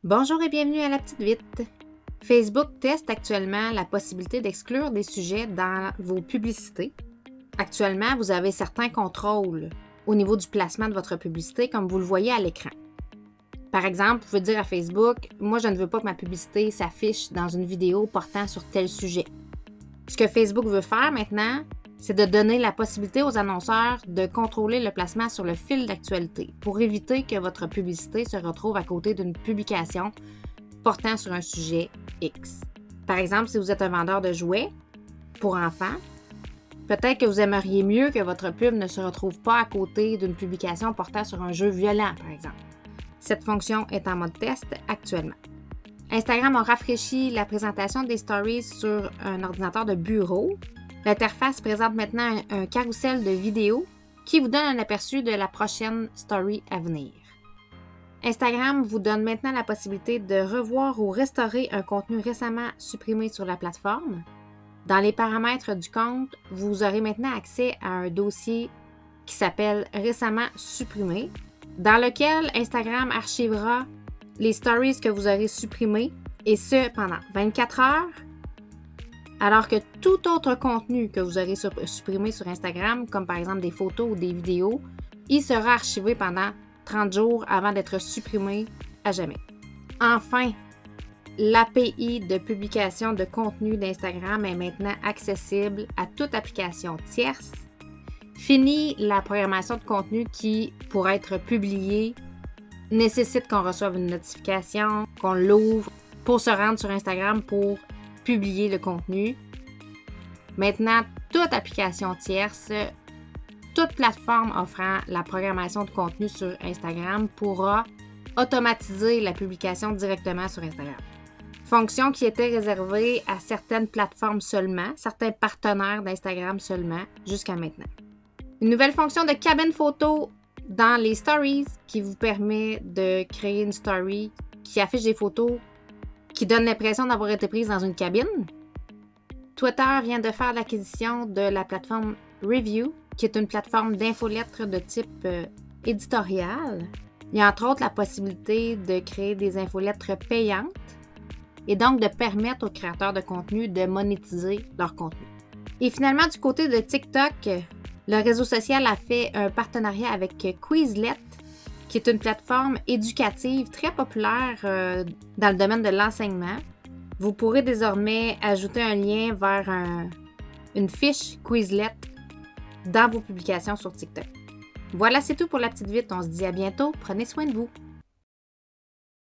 Bonjour et bienvenue à la petite vite. Facebook teste actuellement la possibilité d'exclure des sujets dans vos publicités. Actuellement, vous avez certains contrôles au niveau du placement de votre publicité, comme vous le voyez à l'écran. Par exemple, vous pouvez dire à Facebook, moi je ne veux pas que ma publicité s'affiche dans une vidéo portant sur tel sujet. Ce que Facebook veut faire maintenant, c'est de donner la possibilité aux annonceurs de contrôler le placement sur le fil d'actualité pour éviter que votre publicité se retrouve à côté d'une publication portant sur un sujet X. Par exemple, si vous êtes un vendeur de jouets pour enfants, peut-être que vous aimeriez mieux que votre pub ne se retrouve pas à côté d'une publication portant sur un jeu violent, par exemple. Cette fonction est en mode test actuellement. Instagram a rafraîchi la présentation des stories sur un ordinateur de bureau. L'interface présente maintenant un carrousel de vidéos qui vous donne un aperçu de la prochaine story à venir. Instagram vous donne maintenant la possibilité de revoir ou restaurer un contenu récemment supprimé sur la plateforme. Dans les paramètres du compte, vous aurez maintenant accès à un dossier qui s'appelle « Récemment supprimé », dans lequel Instagram archivera les stories que vous aurez supprimées, et ce pendant 24 heures, alors que tout autre contenu que vous aurez supprimé sur Instagram, comme par exemple des photos ou des vidéos, il sera archivé pendant 30 jours avant d'être supprimé à jamais. Enfin, l'API de publication de contenu d'Instagram est maintenant accessible à toute application tierce. Fini la programmation de contenu qui, pour être publié, nécessite qu'on reçoive une notification, qu'on l'ouvre pour se rendre sur Instagram pour publier le contenu. Maintenant, toute application tierce, toute plateforme offrant la programmation de contenu sur Instagram pourra automatiser la publication directement sur Instagram. Fonction qui était réservée à certaines plateformes seulement, certains partenaires d'Instagram seulement, jusqu'à maintenant. Une nouvelle fonction de cabine photo dans les stories qui vous permet de créer une story qui affiche des photos qui donnent l'impression d'avoir été prises dans une cabine. Twitter vient de faire l'acquisition de la plateforme Review, qui est une plateforme d'infolettres de type éditorial. Il y a entre autres la possibilité de créer des infolettres payantes et donc de permettre aux créateurs de contenu de monétiser leur contenu. Et finalement, du côté de TikTok, le réseau social a fait un partenariat avec Quizlet, qui est une plateforme éducative très populaire dans le domaine de l'enseignement. Vous pourrez désormais ajouter un lien vers une fiche Quizlet dans vos publications sur TikTok. Voilà, c'est tout pour la petite vite. On se dit à bientôt. Prenez soin de vous.